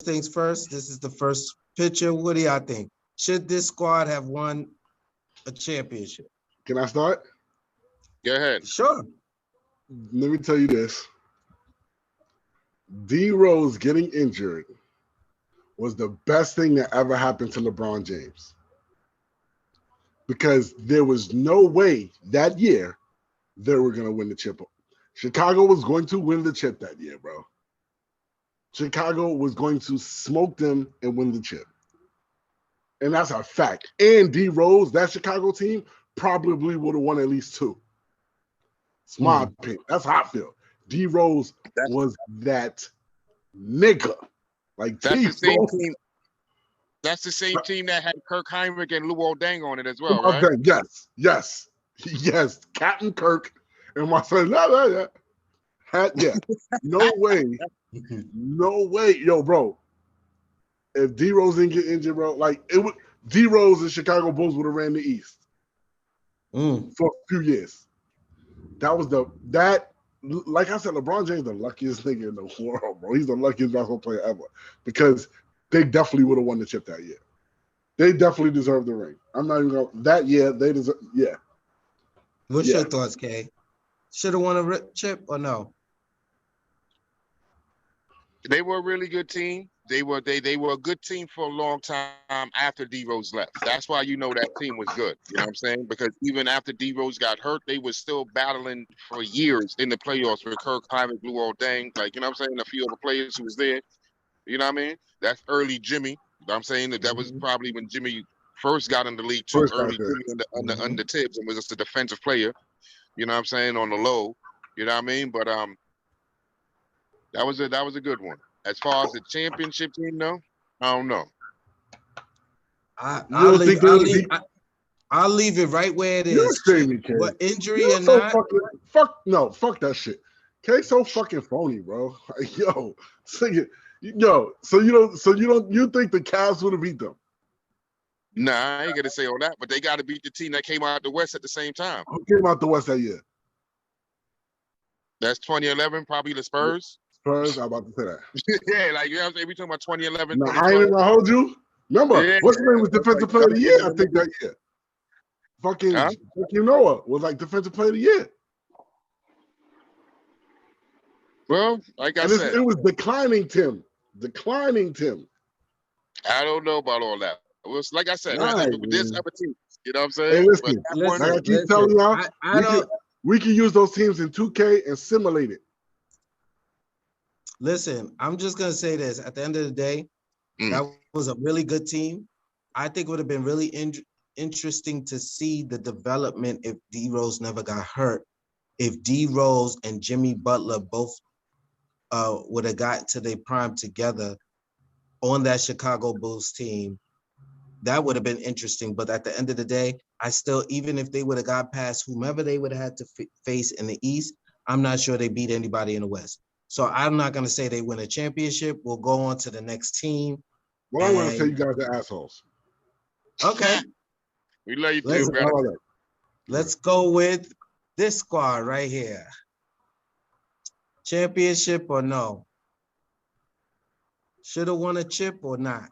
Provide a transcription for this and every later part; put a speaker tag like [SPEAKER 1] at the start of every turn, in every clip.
[SPEAKER 1] things first. This is the first picture. What do y'all think? Should this squad have won a championship?
[SPEAKER 2] Can I start?
[SPEAKER 3] Go ahead.
[SPEAKER 1] Sure.
[SPEAKER 2] Let me tell you this. D Rose getting injured was the best thing that ever happened to LeBron James. Because there was no way that year they were going to win the chip. Chicago was going to win the chip that year, bro. Chicago was going to smoke them and win the chip. And that's a fact. And D Rose, that Chicago team, probably would have won at least 2. It's my opinion. That's how I feel. D Rose was that nigga. Like
[SPEAKER 3] that's the same
[SPEAKER 2] Rose.
[SPEAKER 3] team. That's the same team that had Kirk Heinrich and Luol Deng on it as well, right?
[SPEAKER 2] Yes. Captain Kirk and my son. No way, yo, bro. If D Rose didn't get injured, bro, like it would. D Rose and Chicago Bulls would have ran the East for a few years. That was like I said, LeBron James the luckiest nigga in the world, bro. He's the luckiest basketball player ever because they definitely would have won the chip that year. They definitely deserve the ring. I'm not even going that year. They deserve. Yeah.
[SPEAKER 1] What's your thoughts, Kay? Should have won a chip or no?
[SPEAKER 3] They were a really good team. They were a good team for a long time after D Rose left. That's why you know that team was good. You know what I'm saying? Because even after D Rose got hurt, they were still battling for years in the playoffs with Kirk Heinrich, Luol Deng, like you know what I'm saying, a few other players who was there. You know what I mean? That's early Jimmy. You know what I'm saying that was probably when Jimmy first got in the league too. Early Jimmy under Tibbs and was just a defensive player. You know what I'm saying, on the low. You know what I mean? But that was a good one. As far as the championship team, though, I don't know.
[SPEAKER 1] I'll leave it right where it is. What injury or not?
[SPEAKER 2] Fuck that shit. K's so fucking phony, bro. Like, yo, so you think the Cavs would have beat them?
[SPEAKER 3] Nah, I ain't gonna say all that, but they got to beat the team that came out the West at the same time.
[SPEAKER 2] Who came out the West that year?
[SPEAKER 3] That's 2011, probably the Spurs.
[SPEAKER 2] Spurs, I'm about to say that.
[SPEAKER 3] Yeah, like you know what I'm saying? We talking about 2011.
[SPEAKER 2] No, I ain't gonna hold you. Remember, what's his name was defensive player of the year, I think, that year. Fucking Noah was like defensive player of the year.
[SPEAKER 3] Well, like I said,
[SPEAKER 2] it was declining Tim.
[SPEAKER 3] I don't know about all that. It was like I said, there's other teams. You know what I'm saying?
[SPEAKER 2] Hey, listen, I keep telling y'all, we can use those teams in 2K and simulate it.
[SPEAKER 1] Listen, I'm just gonna say this. At the end of the day, that was a really good team. I think it would have been really interesting to see the development if D Rose never got hurt. If D Rose and Jimmy Butler both would have got to their prime together on that Chicago Bulls team, that would have been interesting. But at the end of the day, I still, even if they would have got past whomever they would have had to face in the East, I'm not sure they beat anybody in the West. So I'm not going to say they win a championship. We'll go on to the next team.
[SPEAKER 2] Well, I want to say you guys are assholes.
[SPEAKER 1] Okay.
[SPEAKER 3] We love you too, brother.
[SPEAKER 1] Let's go with this squad right here. Championship or no? Should have won a chip or not?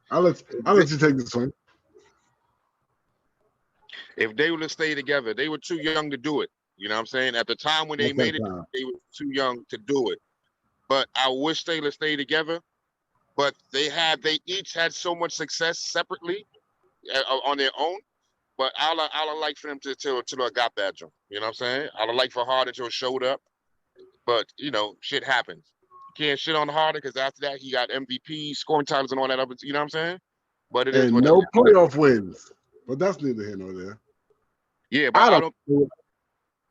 [SPEAKER 2] I'll let you take this one.
[SPEAKER 3] If they would have stayed together, they were too young to do it. You know what I'm saying? At the time when they made it, they were too young to do it. But I wish they would have stayed together. But they each had so much success separately on their own. But I'd like for them to have got that jump. You know what I'm saying? I'd like for Harden to have showed up. But, you know, shit happens. You can't shit on Harden because after that, he got MVP, scoring titles and all that other, you know what I'm saying? But it is what
[SPEAKER 2] no playoff wins. But that's neither here nor there.
[SPEAKER 3] Yeah, but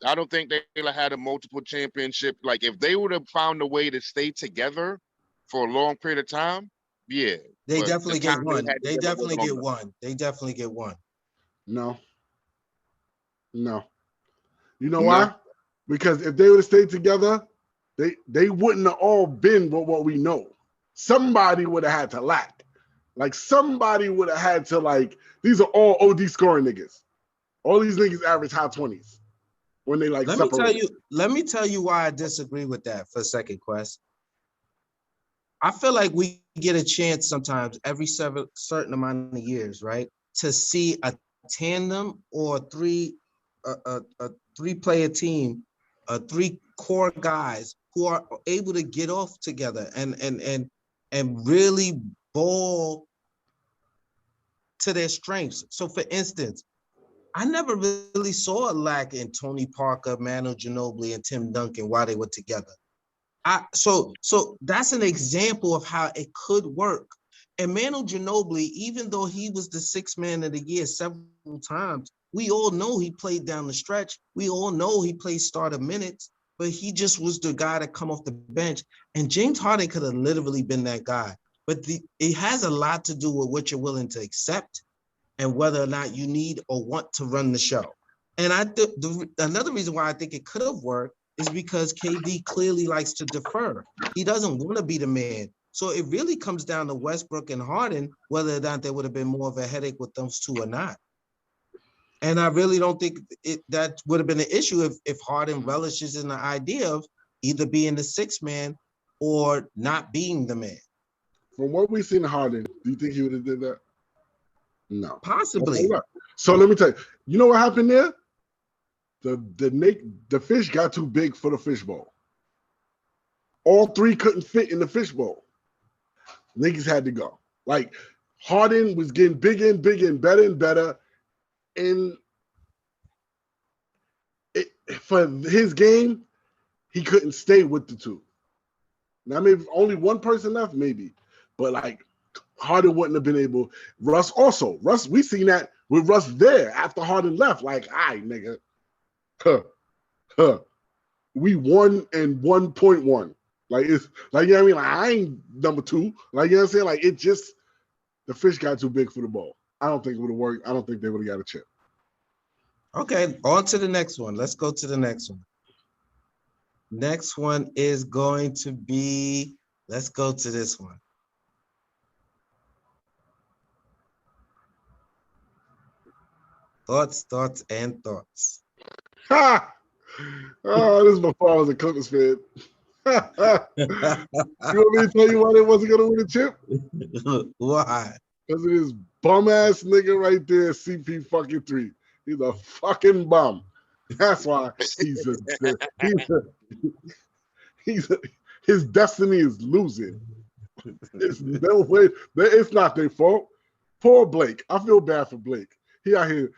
[SPEAKER 3] I don't think they'll have had a multiple championship. Like, if they would have found a way to stay together for a long period of time, yeah.
[SPEAKER 1] They definitely get one. They definitely get one. They definitely get one.
[SPEAKER 2] No. You know why? Because if they would have stayed together, they wouldn't have all been what we know. Somebody would have had to lack. Like, somebody would have had to, like, these are all OD scoring niggas. All these niggas average high 20s. when they like
[SPEAKER 1] let
[SPEAKER 2] separate.
[SPEAKER 1] Let me tell you why I disagree with that for a second, Quest. I feel like we get a chance sometimes every certain amount of years, right, to see a tandem or a three-player team, three core guys who are able to get off together and really ball to their strengths. So, for instance, I never really saw a lack in Tony Parker, Manu Ginobili, and Tim Duncan while they were together. So that's an example of how it could work. And Manu Ginobili, even though he was the sixth man of the year several times, we all know he played down the stretch. We all know he played starter minutes, but he just was the guy that come off the bench. And James Harden could have literally been that guy. But it has a lot to do with what you're willing to accept and whether or not you need or want to run the show. And another reason why I think it could have worked is because KD clearly likes to defer. He doesn't want to be the man. So it really comes down to Westbrook and Harden, whether or not there would have been more of a headache with those two or not. And I really don't think that would have been an issue if Harden relishes in the idea of either being the sixth man or not being the man.
[SPEAKER 2] From what we've seen Harden, do you think he would have did that? No.
[SPEAKER 1] Possibly.
[SPEAKER 2] So let me tell you, you know what happened there? The fish got too big for the fishbowl. All three couldn't fit in the fishbowl. Niggas had to go. Like, Harden was getting bigger and bigger and better. And for his game, he couldn't stay with the two. Now, maybe only one person left, maybe. But, like, Harden wouldn't have been able. Russ, we seen that with Russ there after Harden left. Like, all right, nigga. We won in 1.1. Like, it's like, you know what I mean? Like, I ain't number two. Like, you know what I'm saying? Like, it just, the fish got too big for the bowl. I don't think it would have worked. I don't think they would have got a chip.
[SPEAKER 1] Okay, on to the next one. Let's go to the next one. Next one is going to be, let's go to this one. Thoughts.
[SPEAKER 2] Ha! Oh, this is before I was a Clippers fan. You want me to tell you why they wasn't going to win the chip?
[SPEAKER 1] Why?
[SPEAKER 2] Because of this bum-ass nigga right there, CP3. He's a fucking bum. That's why his destiny is losing. It's no way. It's not their fault. Poor Blake. I feel bad for Blake. He out here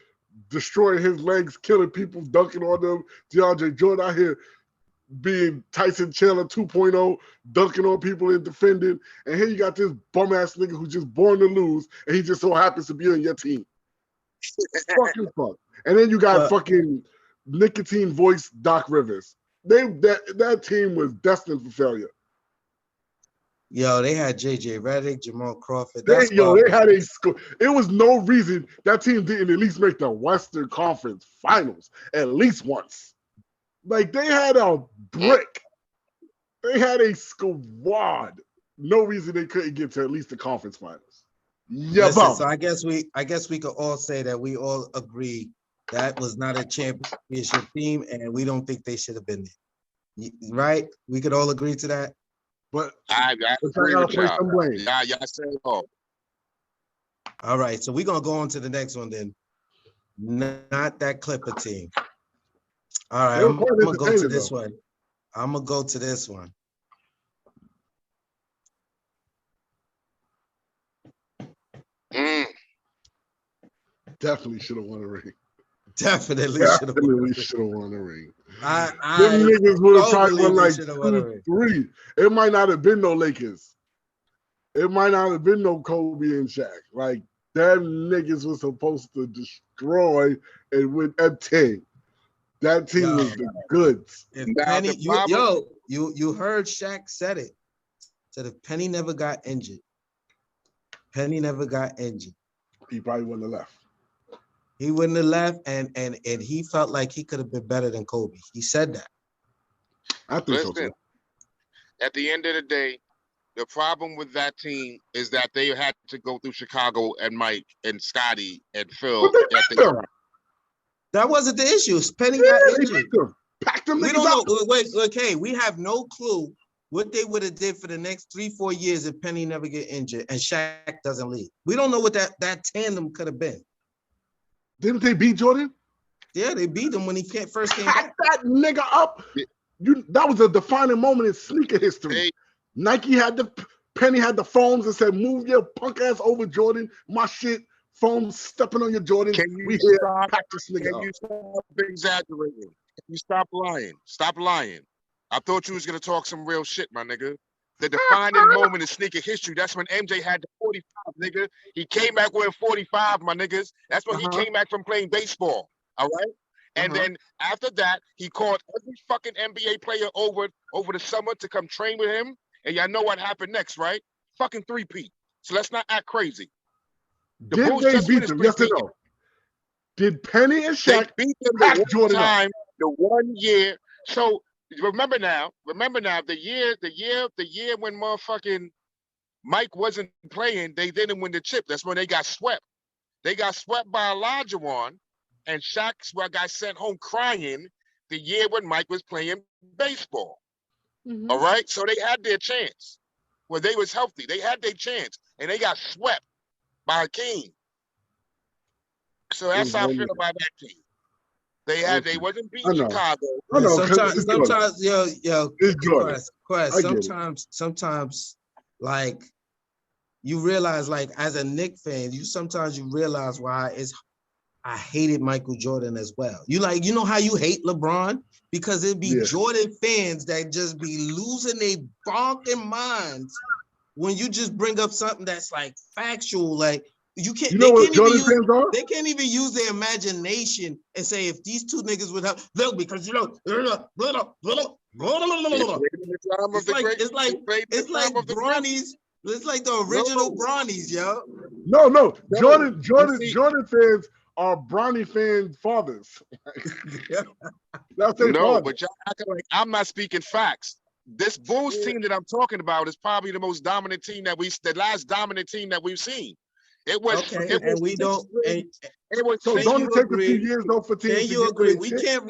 [SPEAKER 2] destroying his legs, killing people, dunking on them. DeAndre Jordan out here being Tyson Chandler 2.0, dunking on people and defending. And here you got this bum-ass nigga who's just born to lose, and he just so happens to be on your team. Fucking fuck. And then you got fucking nicotine voice Doc Rivers. That team was destined for failure.
[SPEAKER 1] Yo, they had JJ Redick, Jamal Crawford.
[SPEAKER 2] They had a school. It was no reason that team didn't at least make the Western Conference Finals at least once. Like, they had a brick. They had a squad. No reason they couldn't get to at least the conference finals. Yeah,
[SPEAKER 1] so I guess we could all say that we all agree that was not a championship team, and we don't think they should have been there. Right? We could all agree to that.
[SPEAKER 3] But I agree with y'all. Y'all said it all.
[SPEAKER 1] All right, so we're gonna go on to the next one then. Not that Clipper team. All right, I'm gonna go to this one. I'm gonna go to this one.
[SPEAKER 2] Definitely should have won a ring.
[SPEAKER 1] Definitely should have
[SPEAKER 2] won a ring.
[SPEAKER 1] Them
[SPEAKER 2] niggas would have probably won like 2, 3. It might not have been no Lakers. It might not have been no Kobe and Shaq. Like, them niggas was supposed to destroy and win a team. That team was the goods.
[SPEAKER 1] Penny, you heard Shaq said it. Said if Penny never got injured,
[SPEAKER 2] he probably wouldn't have left.
[SPEAKER 1] He wouldn't have left, and he felt like he could have been better than Kobe. He said that.
[SPEAKER 2] I think so too.
[SPEAKER 3] At the end of the day, the problem with that team is that they had to go through Chicago and Mike and Scotty and Phil.
[SPEAKER 1] That wasn't the issue. Penny
[SPEAKER 2] Yeah,
[SPEAKER 1] got
[SPEAKER 2] they
[SPEAKER 1] injured.
[SPEAKER 2] beat them. Packed them
[SPEAKER 1] We
[SPEAKER 2] niggas
[SPEAKER 1] don't
[SPEAKER 2] up.
[SPEAKER 1] know. Wait, okay. We have no clue what they would have did for the next 3-4 years if Penny never get injured and Shaq doesn't leave. We don't know what that tandem could have been.
[SPEAKER 2] Didn't they beat Jordan?
[SPEAKER 1] Yeah, they beat him when he first came
[SPEAKER 2] Pack
[SPEAKER 1] back.
[SPEAKER 2] that nigga up. That was a defining moment in sneaker history. Nike had Penny had the phones and said, "Move your punk ass over, Jordan. My shit, phones stepping on your Jordan. We here, pack this nigga up."
[SPEAKER 3] Can you stop exaggerating? Can you stop lying? Stop lying. I thought you was gonna talk some real shit, my nigga. The defining moment in sneaker history. That's when MJ had the 45, nigga. He came back wearing 45, my niggas. That's when he came back from playing baseball. All right. And then after that, he called every fucking NBA player over the summer to come train with him. And y'all know what happened next, right? Fucking three-peat. So let's not act crazy. The
[SPEAKER 2] Did
[SPEAKER 3] Bulls
[SPEAKER 2] they
[SPEAKER 3] just
[SPEAKER 2] beat
[SPEAKER 3] finished
[SPEAKER 2] them? Yes or no? Did Penny and Shaq
[SPEAKER 3] beat them
[SPEAKER 2] pack
[SPEAKER 3] the
[SPEAKER 2] Jordan up?
[SPEAKER 3] time, the 1 year. So remember now, the year when motherfucking Mike wasn't playing, they didn't win the chip. That's when they got swept. They got swept by Olajuwon, and Shaq got sent home crying the year when Mike was playing baseball. All right, so they had their chance. When they was healthy, they had their chance, and they got swept by Hakeem. So that's how I feel about that team. They wasn't beating Chicago.
[SPEAKER 2] I know.
[SPEAKER 1] Sometimes, sometimes, like, you realize, like, as a Knicks fan, sometimes you realize why I hated Michael Jordan as well. You know how you hate LeBron? Because it'd be Jordan fans that just be losing their bonking minds when you just bring up something that's like factual. Like, you can't.
[SPEAKER 2] You know what Jordan fans are?
[SPEAKER 1] They can't even use their imagination and say if these two niggas would have look because it's like Bronnies. It's like the original Bronnies, yo.
[SPEAKER 2] No. Jordan fans are Bronny fan fathers. That's their father.
[SPEAKER 3] But y'all acting like I'm not speaking facts. This Bulls team that I'm talking about is probably the most dominant team the last dominant team that we've seen. It was
[SPEAKER 1] okay, and we don't.
[SPEAKER 2] So don't it take a few years though for teams?
[SPEAKER 1] Can you agree? We can't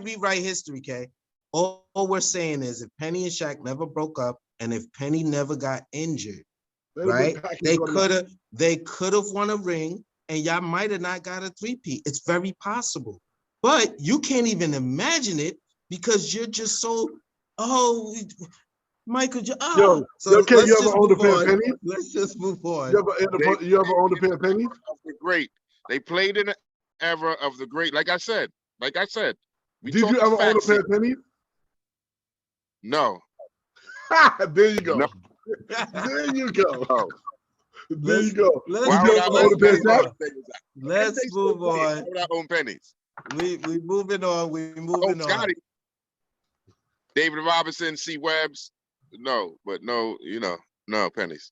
[SPEAKER 1] rewrite history, okay? All we're saying is if Penny and Shaq never broke up, and if Penny never got injured, right? They could have won a ring, and y'all might have not got a three-peat. It's very possible, but you can't even imagine it because you're just so Michael.
[SPEAKER 2] You ever owned a pair of pennies?
[SPEAKER 1] Let's just move on.
[SPEAKER 2] You ever owned a pair of pennies?
[SPEAKER 3] Great. They played in the era of the great. Like I said.
[SPEAKER 2] Did you ever own a pair of pennies?
[SPEAKER 3] No.
[SPEAKER 2] There you go.
[SPEAKER 3] No.
[SPEAKER 2] There you go.
[SPEAKER 3] Oh.
[SPEAKER 2] There you go.
[SPEAKER 1] Let's move on.
[SPEAKER 3] Why would I own pennies?
[SPEAKER 1] We moving on. We moving on.
[SPEAKER 3] Scotty. David Robinson, C. Webbs. No, but no, no pennies.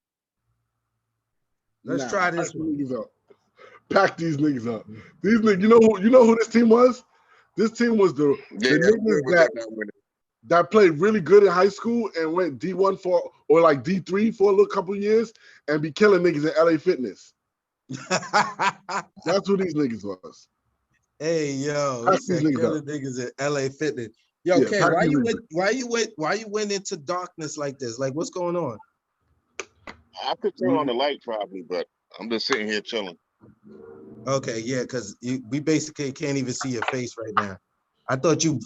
[SPEAKER 1] Let's try this one.
[SPEAKER 2] Pack these niggas up. These niggas, you know who this team was? This team was the niggas that played really good in high school and went D1 or like D3 for a little couple years and be killing niggas in LA Fitness. That's who these niggas was.
[SPEAKER 1] Hey yo, he said killing niggas in LA Fitness. Yo, okay, why you went into darkness like this? Like, what's going on?
[SPEAKER 3] I could turn on the light probably, but I'm just sitting here chilling.
[SPEAKER 1] Okay, yeah, because we basically can't even see your face right now. I thought you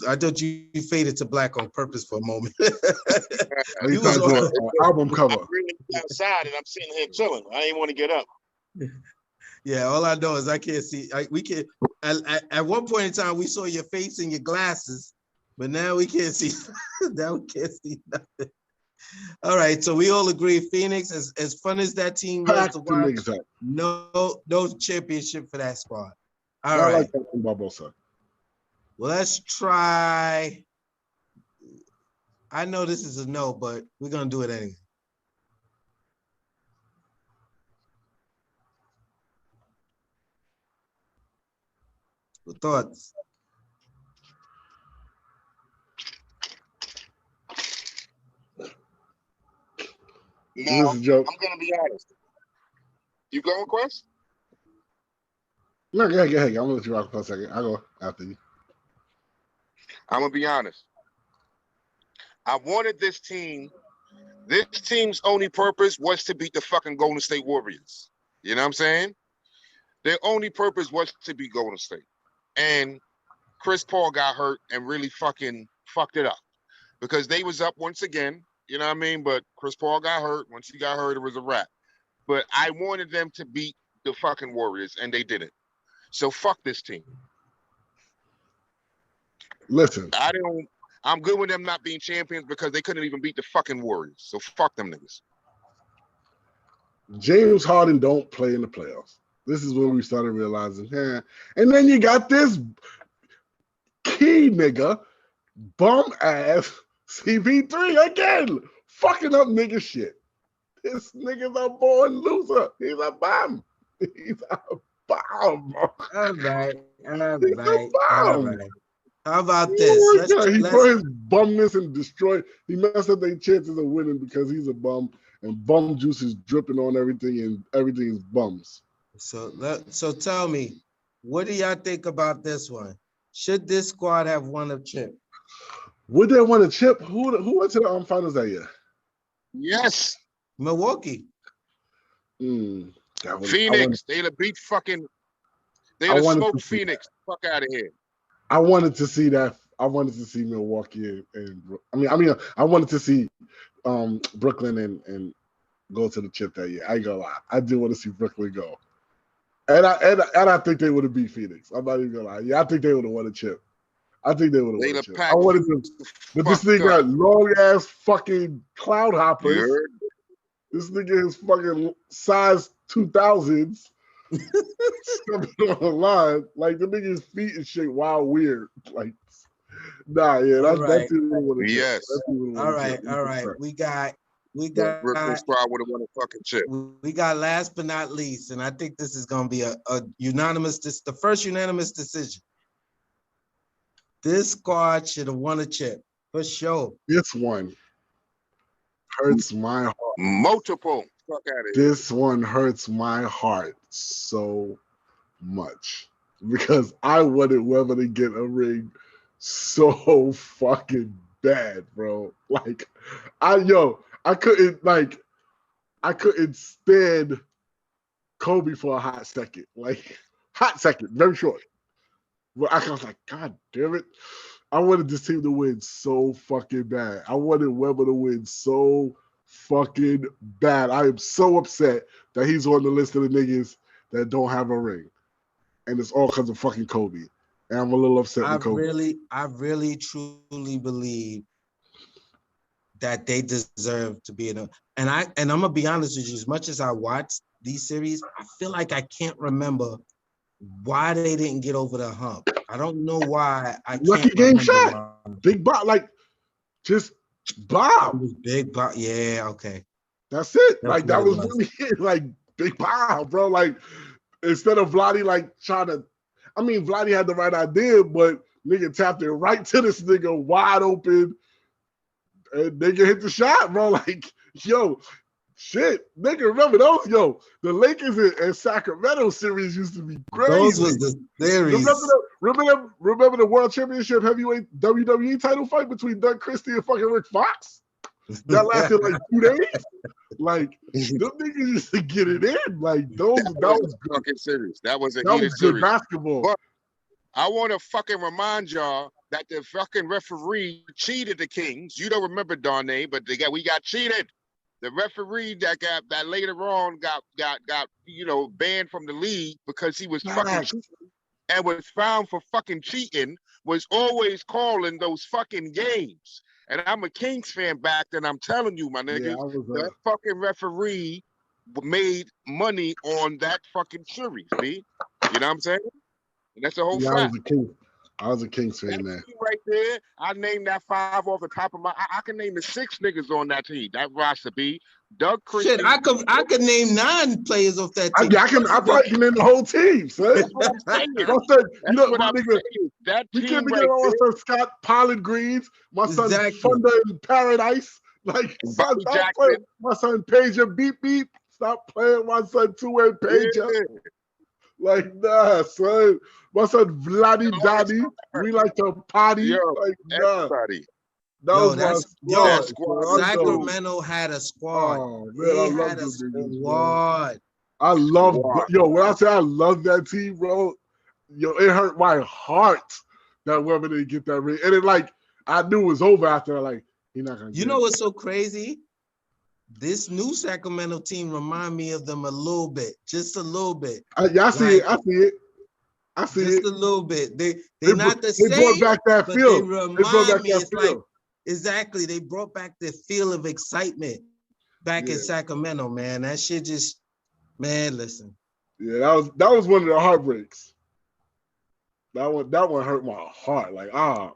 [SPEAKER 1] faded to black on purpose for a moment.
[SPEAKER 2] You was on an album cover.
[SPEAKER 3] I'm really outside and I'm sitting here chilling. I ain't want to get up.
[SPEAKER 1] Yeah, all I know is I can't see. We can. At one point in time, we saw your face in your glasses, but now we can't see. Now we can't see nothing. All right, so we all agree Phoenix, as fun as that team was to watch, no championship for that squad. All right.
[SPEAKER 2] Like that from Barbosa.
[SPEAKER 1] Well, let's try. I know this is a no, but we're gonna do it anyway. What thoughts?
[SPEAKER 3] No, I'm gonna be honest. You going, Quest?
[SPEAKER 2] No, go ahead. I'm gonna let you rock for a second. I'll go after you.
[SPEAKER 3] I'm gonna be honest. I wanted this team. This team's only purpose was to beat the fucking Golden State Warriors. You know what I'm saying? Their only purpose was to beat Golden State. And Chris Paul got hurt and really fucking fucked it up because they was up once again. You know what I mean? But Chris Paul got hurt. Once he got hurt, it was a wrap. But I wanted them to beat the fucking Warriors, and they didn't. So fuck this team.
[SPEAKER 2] Listen,
[SPEAKER 3] I'm good with them not being champions because they couldn't even beat the fucking Warriors. So fuck them niggas.
[SPEAKER 2] James Harden don't play in the playoffs. This is when we started realizing, And then you got this key nigga, bum ass CP3 again, fucking up nigga shit. This nigga's a born loser. He's a bum. He's a bum.
[SPEAKER 1] All right.
[SPEAKER 2] He's a bum.
[SPEAKER 1] How about this?
[SPEAKER 2] He brought his bumness and destroyed. He messed up their chances of winning because he's a bum, and bum juice is dripping on everything, and everything is bums.
[SPEAKER 1] So tell me, what do y'all think about this one? Should this squad have won a chip?
[SPEAKER 2] Would they won a chip? Who went to the finals that year?
[SPEAKER 3] Yes,
[SPEAKER 1] Milwaukee.
[SPEAKER 3] Phoenix. They'd have beat fucking. They'd have smoked Phoenix. Fuck out of here.
[SPEAKER 2] I wanted to see that. I wanted to see Milwaukee and I wanted to see Brooklyn and go to the chip that year. I ain't gonna lie. I do want to see Brooklyn go. And I think they would have beat Phoenix. I'm not even gonna lie. Yeah, I think they would have won a chip. I think they would have won a chip. I wanted to, but this nigga got long ass fucking cloud hoppers.
[SPEAKER 3] Yeah.
[SPEAKER 2] This nigga is fucking size 2000s. Stepping on the line, like the nigga's feet and shit, wild weird. Like, nah, yeah, that's
[SPEAKER 1] right.
[SPEAKER 3] Yes.
[SPEAKER 1] All right. We got.
[SPEAKER 3] Brooklyn squad would have won a fucking chip.
[SPEAKER 1] We got last but not least, and I think this is gonna be a unanimous. The first unanimous decision. This squad should have won a chip for sure.
[SPEAKER 2] This one hurts my heart.
[SPEAKER 3] Multiple. Fuck out of here.
[SPEAKER 2] This one hurts my heart so much because I wanted Weber to get a ring so fucking bad, bro. Like, I couldn't stand Kobe for a hot second. Like, hot second, very short. But I was like, God damn it. I wanted this team to win so fucking bad. I wanted Weber to win so fucking bad. I am so upset that he's on the list of the niggas that don't have a ring. And it's all because of fucking Kobe. And I'm a little upset with Kobe.
[SPEAKER 1] I really truly believe that they deserve to be in a, and I'm gonna be honest with you, as much as I watched these series, I feel like I can't remember why they didn't get over the hump. I don't know why.
[SPEAKER 2] Lucky game shot. Big Bob, like just Bob.
[SPEAKER 1] Big Bob, yeah, okay.
[SPEAKER 2] That's it. Like that was really it. Like Big Bob, bro. Like instead of Vlade like trying to, I mean Vlade had the right idea, but nigga tapped it right to this nigga wide open. And nigga hit the shot, bro. Like, yo, shit. Nigga, remember those? Yo, the Lakers and Sacramento series used to be crazy.
[SPEAKER 1] Those was the series.
[SPEAKER 2] Remember the World Championship heavyweight WWE title fight between Doug Christie and fucking Rick Fox? That lasted like 2 days. Like, them niggas used to get it in. Like, that was good.
[SPEAKER 3] Fucking series. That was
[SPEAKER 2] good basketball.
[SPEAKER 3] But I want to fucking remind y'all that the fucking referee cheated the Kings. You don't remember Darnay, but we got cheated. The referee that later on got banned from the league because he was fucking cheating and was found for fucking cheating, was always calling those fucking games. And I'm a Kings fan back then. I'm telling you, my nigga, that fucking referee made money on that fucking series, B. You know what I'm saying? And that's the whole fact.
[SPEAKER 2] I was a Kings fan, man.
[SPEAKER 3] Right there, I named that 5 off the top of my. I can name the 6 niggas on that team. That roster, B. Doug Christie.
[SPEAKER 1] Shit, I could name 9 players off that team.
[SPEAKER 2] I probably can name the whole team, son.
[SPEAKER 3] That's what I'm saying. That
[SPEAKER 2] we
[SPEAKER 3] team
[SPEAKER 2] can't be
[SPEAKER 3] right
[SPEAKER 2] getting all my son Scott Pollard Greens, my son Thunder in Paradise. Like, my son Pager Beep Beep. Stop playing my son Two-Way Pager. Like, nah, son. My son Vladdy Daddy, we like to potty.
[SPEAKER 3] Yo,
[SPEAKER 2] Like, nah.
[SPEAKER 3] everybody.
[SPEAKER 2] That
[SPEAKER 1] Yo,
[SPEAKER 2] was my
[SPEAKER 1] that's
[SPEAKER 2] squad.
[SPEAKER 1] yo.
[SPEAKER 3] That squad
[SPEAKER 2] son.
[SPEAKER 3] was
[SPEAKER 1] Sacramento had a squad.
[SPEAKER 2] Oh man,
[SPEAKER 1] They
[SPEAKER 2] I love
[SPEAKER 1] had a
[SPEAKER 2] those niggas, bro.
[SPEAKER 1] squad.
[SPEAKER 2] I love
[SPEAKER 3] Squad.
[SPEAKER 2] yo. When I say I love that team, bro, yo, it hurt my heart that Webber didn't get that ring. And it like I knew it was over after like he's not gonna.
[SPEAKER 1] You know what's so crazy? This new Sacramento team remind me of them a little bit, just a little bit.
[SPEAKER 2] Yeah, I see it. I see it. I see
[SPEAKER 1] just
[SPEAKER 2] it.
[SPEAKER 1] a little bit. They're not the
[SPEAKER 2] They
[SPEAKER 1] same.
[SPEAKER 2] brought back that
[SPEAKER 1] but
[SPEAKER 2] feel.
[SPEAKER 1] They remind me. It's like exactly. They brought back the feel of excitement back in Sacramento, man. That shit just, man. Listen.
[SPEAKER 2] Yeah, that was one of the heartbreaks. That one hurt my heart. Like I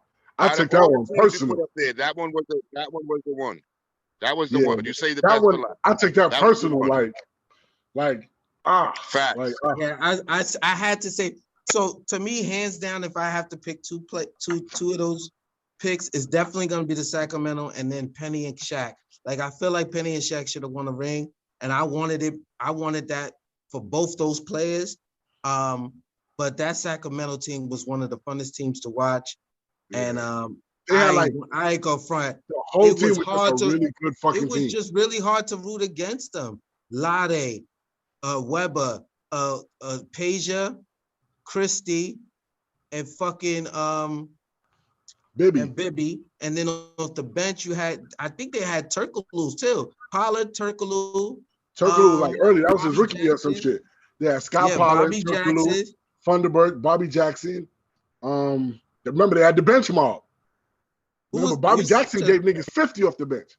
[SPEAKER 2] took that one personal.
[SPEAKER 3] That one was the one. That was the
[SPEAKER 2] Yeah,
[SPEAKER 3] one. You say the
[SPEAKER 2] that
[SPEAKER 3] best
[SPEAKER 2] one.
[SPEAKER 3] for last.
[SPEAKER 2] I took that personal.
[SPEAKER 3] Facts.
[SPEAKER 2] Like
[SPEAKER 1] Yeah, I had to say. So to me, hands down, if I have to pick two of those picks, it's definitely going to be the Sacramento and then Penny and Shaq. Like I feel like Penny and Shaq should have won a ring, and I wanted it. I wanted that for both those players. But that Sacramento team was one of the funnest teams to watch, and I ain't go front.
[SPEAKER 2] The whole team was just a really good fucking team.
[SPEAKER 1] It was just really hard to root against them. Lade, Weber, Peja, Christie, and fucking
[SPEAKER 2] Bibby.
[SPEAKER 1] And Bibby. And then off the bench you had, I think they had Turkoglu too. Pollard, Turkoglu.
[SPEAKER 2] Turkoglu like early. That was his rookie year or some
[SPEAKER 1] Jackson.
[SPEAKER 2] shit. Yeah, Scott Pollard,
[SPEAKER 1] Bobby
[SPEAKER 2] Turkoglu,
[SPEAKER 1] Jackson.
[SPEAKER 2] Funderburg, Bobby Jackson. Remember they had the bench mob. Remember Bobby Jackson gave niggas 50 off the bench.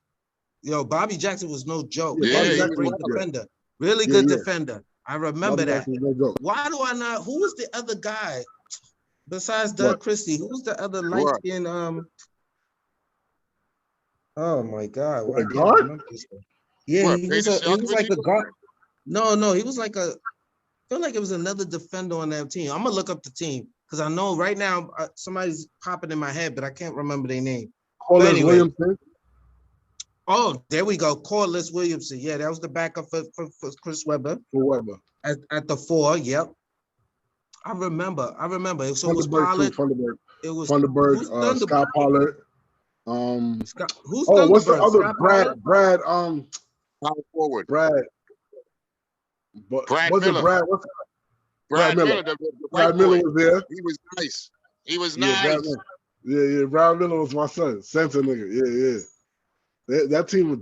[SPEAKER 1] Yo, Bobby Jackson was no joke.
[SPEAKER 3] Yeah,
[SPEAKER 1] he was a great defender. Really good defender. I remember that. Why do I not? Who was the other guy besides Doug Christie? Who was the other light skin? Oh my God!
[SPEAKER 2] The guard?
[SPEAKER 1] Yeah, he was like a guard. No, he was like a. I feel like it was another defender on that team. I'm gonna look up the team because I know right now somebody's popping in my head, but I can't remember their name.
[SPEAKER 2] Corliss Williamson.
[SPEAKER 1] Oh, there we go. Corliss Williamson. Yeah, that was the backup for Chris Webber.
[SPEAKER 2] For Webber.
[SPEAKER 1] At the 4, yep. I remember. So it was Pollard. It was
[SPEAKER 2] Funderburg, Scott Pollard.
[SPEAKER 1] Who's
[SPEAKER 2] what's the other?
[SPEAKER 1] Scott
[SPEAKER 2] Brad.
[SPEAKER 3] Power forward.
[SPEAKER 2] Brad. But
[SPEAKER 3] Brad
[SPEAKER 2] wasn't
[SPEAKER 3] Miller.
[SPEAKER 2] Brad? Brad Miller. Brad Miller was there.
[SPEAKER 3] He was nice. He was
[SPEAKER 2] nice. Brad Miller was my son. Center nigga. Yeah. That team.